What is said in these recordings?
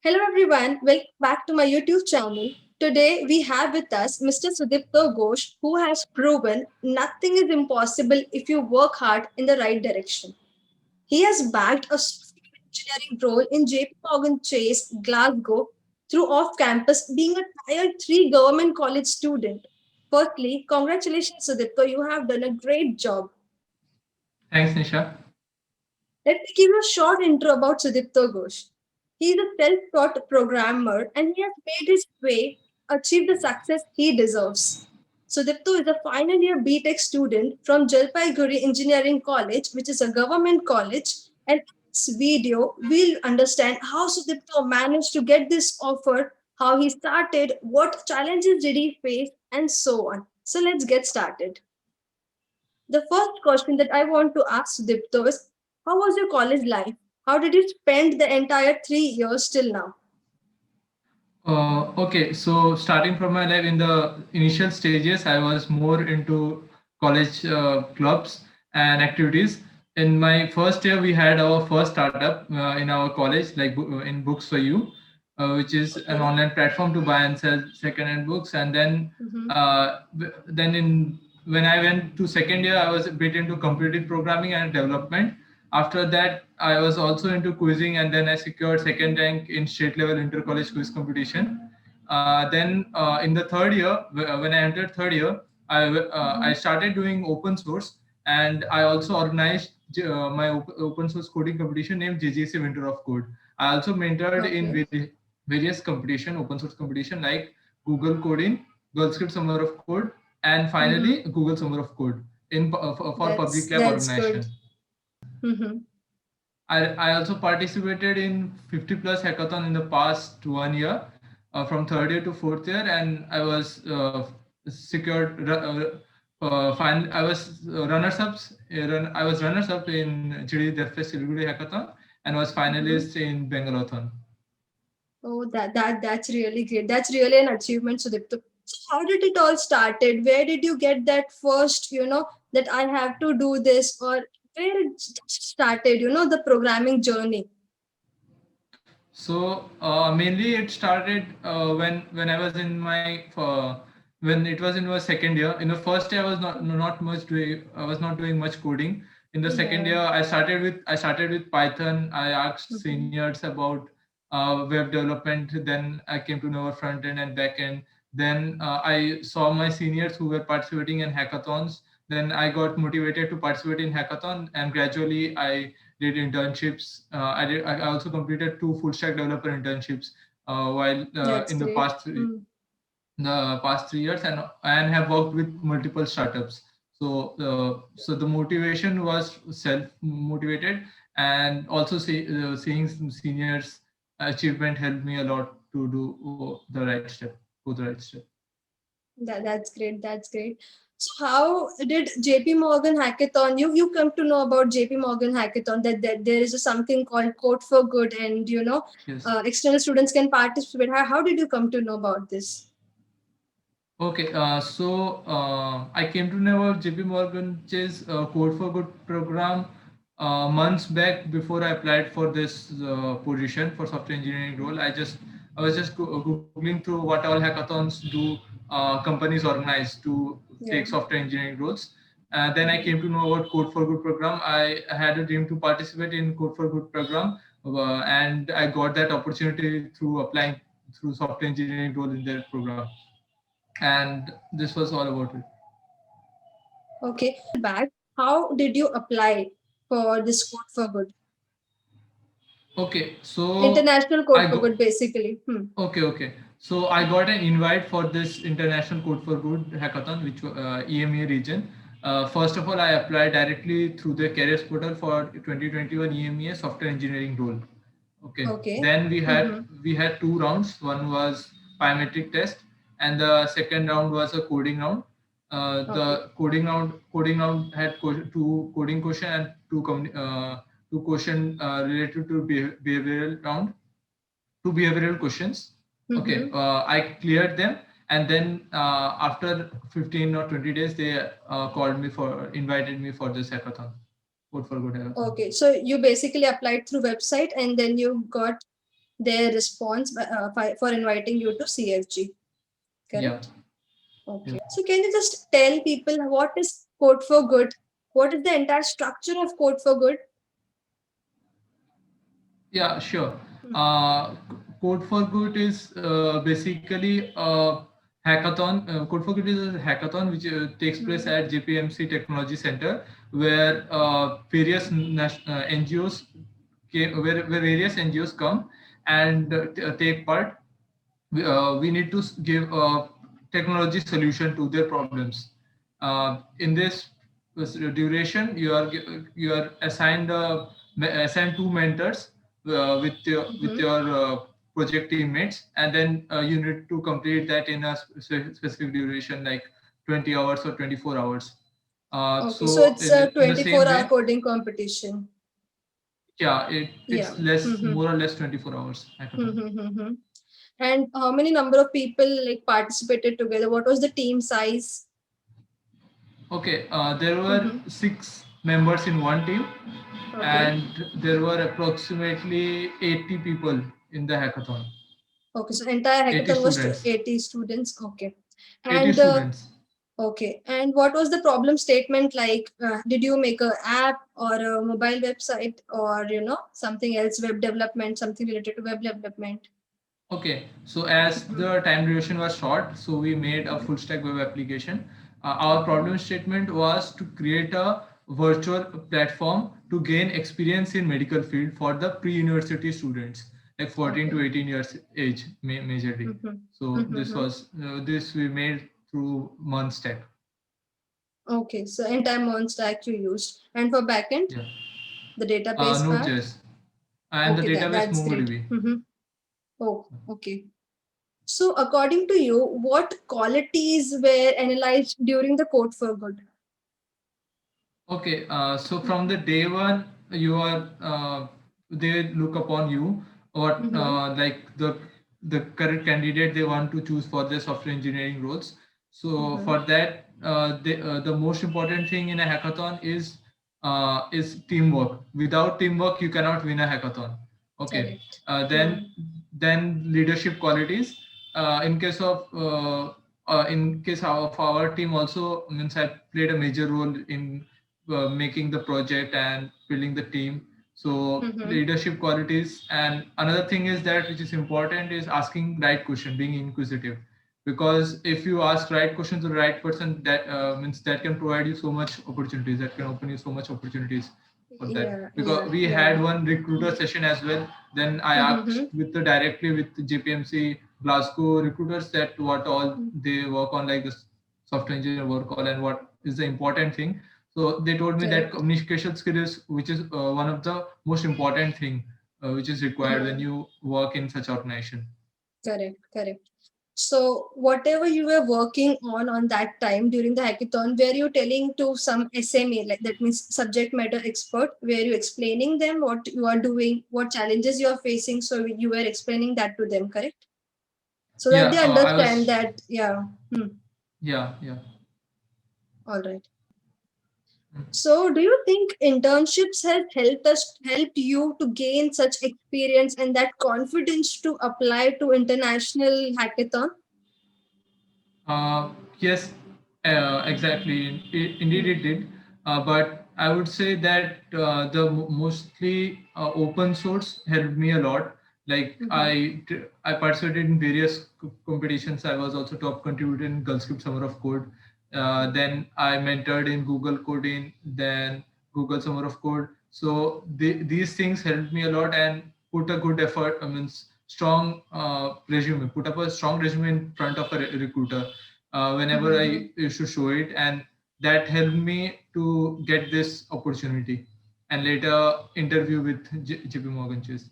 Hello everyone, welcome back to my YouTube channel. Today we have with us Mr. Sudipto Ghosh, who has proven nothing is impossible if you work hard in the right direction. He has bagged a software engineering role in JP Morgan Chase, Glasgow, through off-campus being a Tier 3 government college student. Firstly, congratulations Sudipto, you have done a great job. Thanks, Nisha. Let me give you a short intro about Sudipto Ghosh. He is a self-taught programmer and he has made his way to achieve the success he deserves. Sudipto is a final year BTech student from Jalpaiguri Engineering College, which is a government college. And in this video, we'll understand how Sudipto managed to get this offer, how he started, what challenges did he face, and so on. So let's get started. The first question that I want to ask Sudipto is, how was your college life? How did you spend the entire 3 years till now? Okay, so starting from my life in the initial stages, I was more into college clubs and activities. In my first year, we had our first startup in our college, like in Books for You, which is an Okay. online platform to buy and sell second-hand books. And then, Mm-hmm. then in when I went to second year, I was a bit into competitive programming and development. After that, I was also into quizzing, and then I secured second rank in state level inter college quiz competition. Then in the third year, when I entered third year, I Mm-hmm. started doing open source, and I also organized my open source coding competition named JGC Winter of Code. I also mentored in Okay. various competition, open source competition like Google Coding, Girl Script Summer of Code, and finally Mm-hmm. Google Summer of Code for public lab That's good. organization. Mm-hmm. I also participated in 50 plus hackathon in the past 1 year, from third year to fourth year, and I was secured. I was I was runners up in GD DevFest Siliguri hackathon and was Mm-hmm. finalist in Bangalothon. Oh, that's really great. That's really an achievement, Sudipto. So how did it all started? Where did you get that first, that I have to do this, or where it started, the programming journey? So mainly it started when I was in my when it was in my second year. In the first year, I was not much doing. I was not doing much coding. In the second Yeah. year, I started with Python. I asked Mm-hmm. seniors about web development. Then I came to know front end and back end. Then I saw my seniors who were participating in hackathons. Then I got motivated to participate in hackathon, and gradually I did internships. I also completed two full stack developer internships while That's in great. Mm. the past 3 years, and have worked with multiple startups. So the motivation was self motivated, and also seeing some seniors achievement helped me a lot to do the right step, go the right step. That's great. That's great. So how did JP Morgan Hackathon? You come to know about JP Morgan Hackathon that there is a something called Code for Good, and Yes. external students can participate. How did you come to know about this? Okay, I came to know about JP Morgan Chase Code for Good program months back before I applied for this position for software engineering role. I was just googling through what all hackathons do companies organize to Yeah. take software engineering roles. Then I Mhm. came to know about Code for Good program. I had a dream to participate in Code for Good program, and I got that opportunity through applying through software engineering role in their program, and this was all about it. Okay. Back. How did you apply for this Code for Good? Okay, so International I Code for go. Good, basically. Hmm. Okay. So I got an invite for this International Code for Good hackathon, which EMEA region. First of all, I applied directly through the careers portal for 2021 EMEA software engineering role. Okay. Okay. Then Mm-hmm. we had two rounds. One was biometric test, and the second round was a coding round. Okay. The coding round had two coding question and two question related to behavioral round, two behavioral questions. Okay, Mm-hmm. I cleared them, and then after 15 or 20 days, they invited me for this hackathon, Code for Good hackathon. Okay. So you basically applied through website and then you got their response for inviting you to CFG. Yeah. Correct? Okay. So can you just tell people what is Code for Good? What is the entire structure of Code for Good? Yeah, sure. Hmm. Code for Good is basically a hackathon. Code for Good is a hackathon which takes place Mhm. at JPMC Technology Center, where various NGOs where various NGOs come and take part. We need to give a technology solution to their problems. In this duration, you are assigned two mentors with Mhm. your project teammates, and then you need to complete that in a specific duration, like 20 hours or 24 hours. Okay, so So it's a in the same 24-hour way, coding competition. yeah, Yeah. it's less Mm-hmm. more or less 24 hours hackathon. Mm-hmm. And how many number of people like participated together? What was the team size? Okay, there were Mm-hmm. 6 members in one team, Okay. and there were approximately 80 people in the hackathon. Okay, so entire 80 hackathon was to students. 80 students. Okay. 80 And students. okay. And what was the problem statement like? Did you make a app or a mobile website or something else, web development, something related to web development? Okay, so as Mhm. the time duration was short, so we made a Mhm. full stack web application. Our Okay. problem statement was to create a virtual platform to gain experience in medical field for the pre-university students, like 14 to Okay. 18 years age, majorly. Mm-hmm. So Mm-hmm. this we made through Monstack. Okay, so entire Mon stack you used. And for backend, Yeah. the database part? Node.js and the Okay, database that's great. MongoDB. Mm-hmm. Oh, okay. So according to you, what qualities were analyzed during the Code for Good? Okay, so from the day one, you are they look upon you what Mm-hmm. like the correct candidate they want to choose for their software engineering roles. So Mm-hmm. for that, the most important thing in a hackathon is teamwork. Without teamwork, you cannot win a hackathon. Okay, Correct. uh, Hmm. then then leadership qualities. In case of our team also means I played a major role in making the project and building the team. So Mm-hmm. leadership qualities, and another thing is that which is important is asking right question, being inquisitive, because if you ask right question to the right person, that means that can provide you so much opportunities, that can open you so much opportunities for that. Yeah, Because yeah, we yeah. had one recruiter session as well, then I Mm-hmm. asked with the directly with the JPMC Glasgow recruiters that what all they work on, like this software engineer work on, and what is the important thing. So they told me that Correct. communication skill is which is one of the most important thing which is required when Hmm. you work in such organization. Correct, correct. So whatever you were working on that time during the hackathon, were you telling to some SME, like that means subject matter expert, were you explaining them what you are doing, what challenges you are facing? So you were explaining that to them, correct? So that Yeah, they I understand was. that, yeah. Hmm. Yeah. All right. Mm. So do you think internships have helped you to gain such experience and that confidence to apply to international hackathon? Yes, exactly. Indeed, it did. But I would say that mostly open source helped me a lot. Like Mm-hmm. I participated in various competitions. I was also top contributor in GulfScript Summer of Code. Then I mentored in Google Coding, then Google Summer of Code. So these things helped me a lot and put a good effort. I mean, strong resume. Put up a strong resume in front of a recruiter whenever Mm-hmm. I used to show it, and that helped me to get this opportunity and later interview with JP Morgan Chase.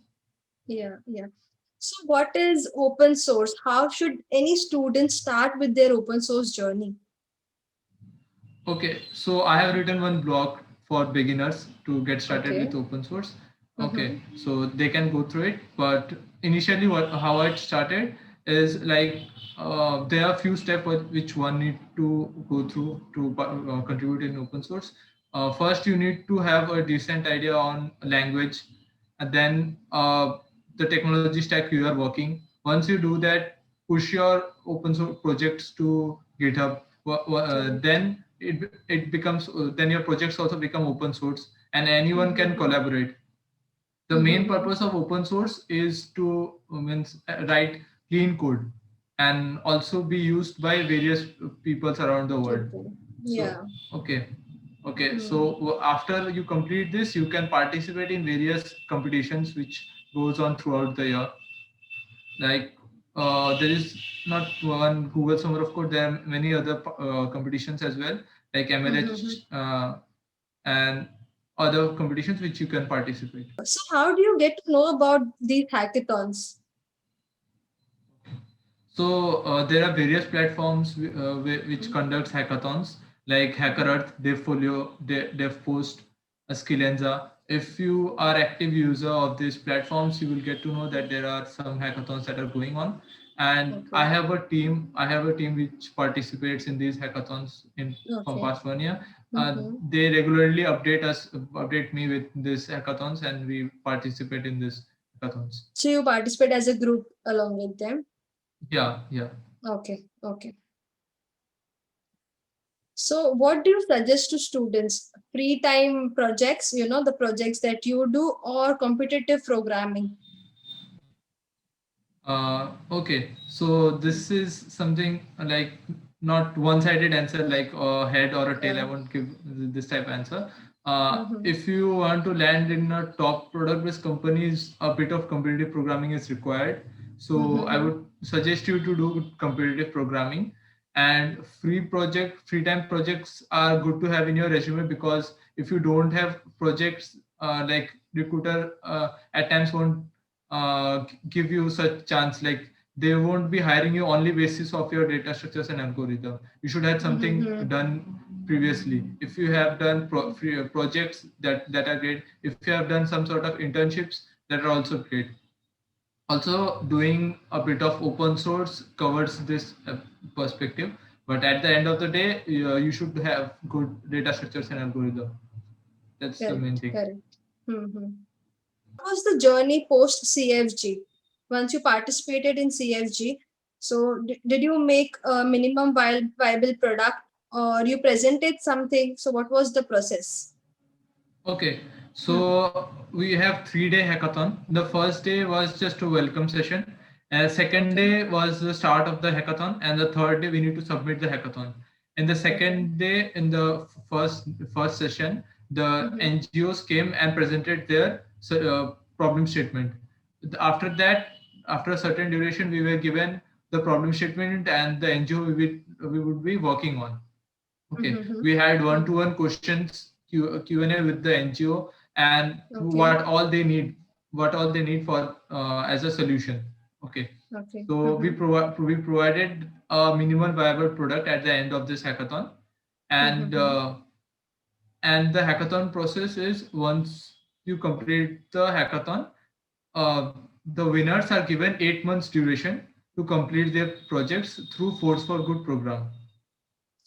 Yeah, yeah. So, what is open source? How should any student start with their open source journey? Okay, so I have written one blog for beginners to get started Okay. with open source. Mm-hmm. Okay, so they can go through it, but initially, how I started is like there are few steps which one need to go through to contribute in open source. First, you need to have a decent idea on language, and then the technology stack you are working. Once you do that, push your open source projects to GitHub. Then it becomes then your projects also become open source and anyone can collaborate. The main purpose of open source is to write clean code and also be used by various peoples around the world. Yeah. So okay, so after you complete this, you can participate in various competitions which goes on throughout the year. Like there is not one Google Summer of Code, there are many other competitions as well, like MLH and other competitions which you can participate. So how do you get to know about these hackathons? So there are various platforms which conducts hackathons like HackerEarth, DevFolio, DevPost, Skillenza. If you are active user of these platforms, you will get to know that there are some hackathons that are going on. And I have a team. I have a team which participates in these hackathons from past 1 year. They regularly update me with these hackathons, and we participate in these hackathons. So you participate as a group along with them? Yeah. Okay. So what do you suggest to students? Free time projects, the projects that you do, or competitive programming? Okay, so this is something like not one-sided answer like a head or a tail. I won't give this type of answer. If you want to land in a top product-based companies, a bit of competitive programming is required. So I would suggest you to do competitive programming. And free time projects are good to have in your resume, because if you don't have projects, like recruiter at times won't give you such chance. Like they won't be hiring you only basis of your data structures and algorithm. You should have something done previously. If you have done projects that are great. If you have done some sort of internships, that are also great. Also, doing a bit of open source covers this perspective. But at the end of the day, you should have good data structures and algorithm. That's the main thing. Correct. What was the journey post CFG? Once you participated in CFG, so did you make a minimum viable product, or you presented something? So what was the process? Okay, so we have 3-day hackathon. The first day was just a welcome session. Second day was the start of the hackathon, and the third day we need to submit the hackathon. In the second day, in the first session, the NGOs came and presented their problem statement. After that, after a certain duration, we were given the problem statement and the NGO we would be working on. Okay, we had one-to-one questions Q&A with the NGO, and what all they need for as a solution. Okay. So we provided a minimal viable product at the end of this hackathon, and and the hackathon process is, once you complete the hackathon, the winners are given 8 months duration to complete their projects through Force for Good program.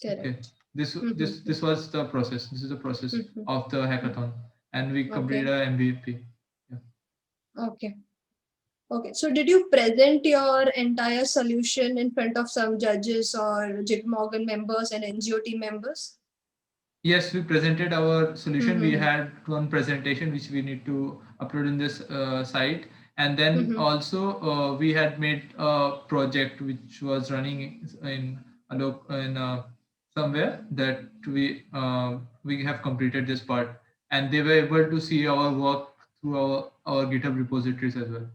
Okay. This was the process. This is the process of the hackathon, and we completed a MVP. Yeah. Okay. So did you present your entire solution in front of some judges or JP Morgan members and NGO team members? Yes, we presented our solution. We had one presentation which we need to upload in this site, and then also we had made a project which was running in somewhere that we have completed this part, and they were able to see our work through our GitHub repositories as well.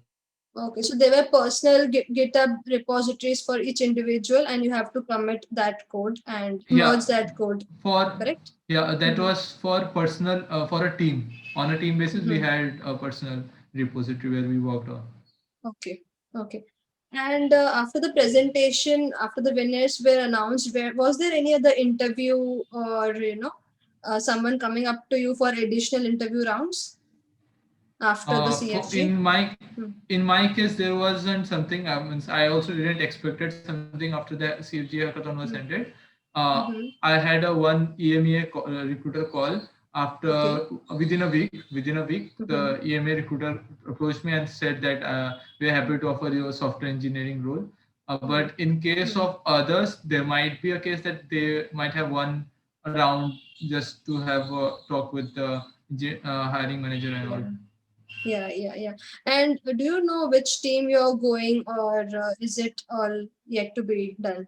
Okay, so there were personal GitHub repositories for each individual, and you have to commit that code and merge that code. Correct? Yeah, that was for personal, for a team. On a team basis, we had a personal repository where we worked on. Okay. And after the presentation, after the winners were announced, was there any other interview, or someone coming up to you for additional interview rounds after the CFG? In my case, there wasn't something. I also didn't expected something after the CFG hackathon was ended. I had a one EMEA recruiter call After Okay. within a week, Mhm. the EMA recruiter approached me and said that we are happy to offer you a software engineering role. Hmm. But in case Hmm. of others, there might be a case that they might have one round just to have a talk with the hiring manager and all. Yeah. Yeah, yeah, yeah. And do you know which team you're going, or is it all yet to be done?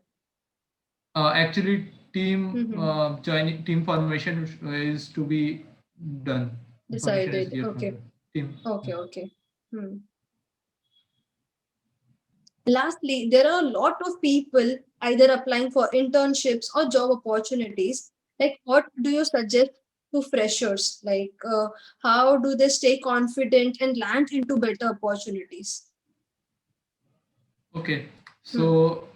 Actually, Mm-hmm. team formation is to be done. Information is Decided. yet not Okay. done. Team. Okay, okay. Hmm. Lastly, there are a lot of people either applying for internships or job opportunities. Like, what do you suggest to freshers? Like, how do they stay confident and land into better opportunities? Okay, Hmm. so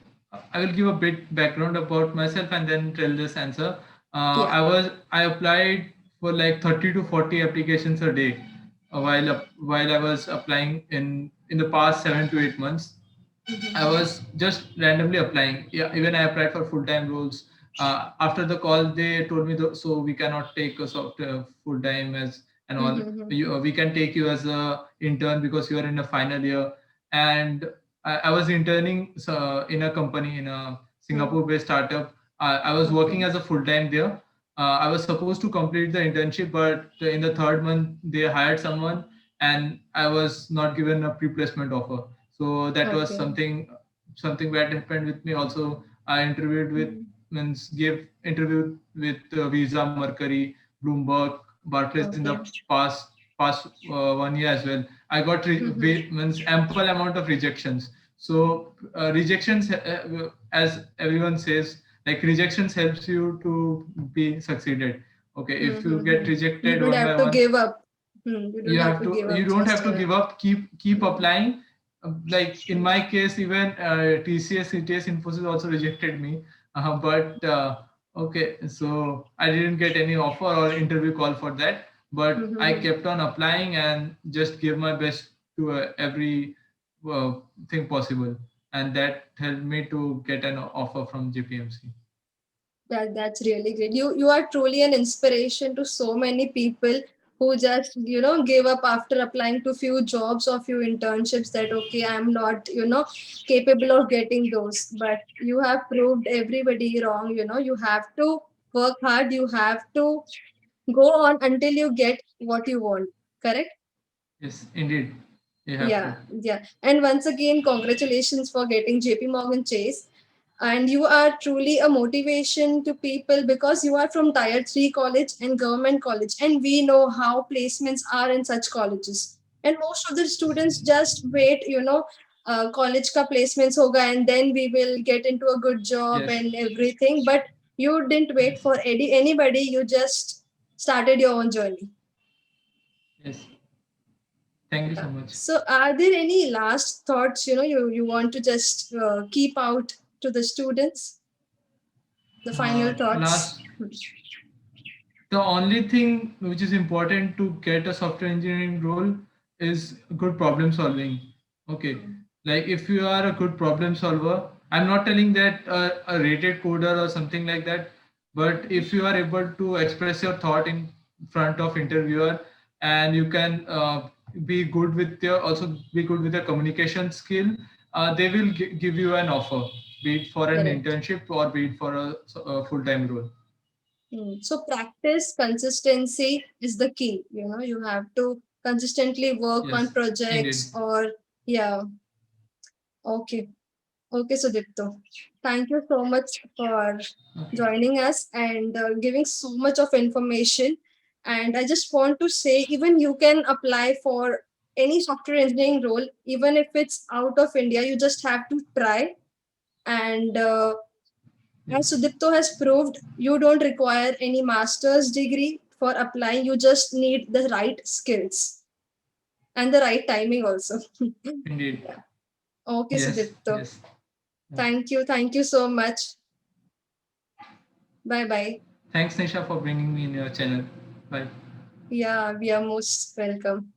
I will give a bit background about myself and then tell this answer. Yeah. I applied for like 30 to 40 applications a day while I was applying in the past 7 to 8 months. I Mm-hmm. was just randomly applying. Yeah, even I applied for full time roles. After the call, they told me so we cannot take a software full time as and all. Mm-hmm. We can take you as a intern because you are in a final year. And I was interning in a company in a Hmm. Singapore based startup. I was working Okay. as a full time there. I was supposed to complete the internship, but in the third month they hired someone, and I was not given a pre placement offer. So that was Okay. something bad happened with me. Also, I interviewed with Hmm. means gave interview with Visa, Mercury, Bloomberg, Barclays in the Okay. past 1 year as well. I got Mm-hmm. means ample amount of rejections. So rejections, as everyone says, like rejections helps you to be succeeded. Okay, if you get Mm-hmm. You rejected don't one have by to one, give up. Hmm. You don't have to give you up don't just have to yet. give up. Keep Hmm. applying. Like in my case, even TCS, CTS, Infosys also rejected me. But okay, so I didn't get any offer or interview call for that. But I Mm-hmm. kept on applying and just gave my best to every thing possible, and that helped me to get an offer from JPMC. That's really great. You are truly an inspiration to so many people who just give up after applying to few jobs or few internships that okay, I'm not capable of getting those. But you have proved everybody wrong. You have to work hard. You have to go on until you get what you want. Correct? Yes, indeed, you have Yeah, to. yeah. And once again, congratulations for getting JP Morgan Chase. And you are truly a motivation to people because you are from Tier 3 college and government college. And we know how placements are in such colleges. And most of the students just wait, college ka placements hoga and then we will get into a good job Yes, and everything. But you didn't wait for anybody, you just started your own journey. yes. Thank you so Yeah. much. So, are there any last thoughts you want to just keep out to the students? The final thoughts. Last, the only thing which is important to get a software engineering role is good problem solving. Okay, Hmm. like if you are a good problem solver, I'm not telling that a rated coder or something like that, but if you are able to express your thought in front of interviewer, and you can be good with your also be good with your communication skill, they will give you an offer, be it for an Correct. internship or be it for a full-time role. So practice consistency is the key. You have to consistently work on Yes, projects indeed. or yeah. Okay. Okay, Sudipto. Thank you so much for Okay. joining us and giving so much of information. And I just want to say, even you can apply for any software engineering role, even if it's out of India. You just have to try. And as Yes. Sudipto has proved, you don't require any master's degree for applying. You just need the right skills and the right timing also. Indeed. Yeah. Okay, Yes. Sudipto. Yes. Yeah. Thank you. Thank you so much. Bye bye. Thanks, Nisha, for bringing me in your channel. Bye. Yeah, we are most welcome.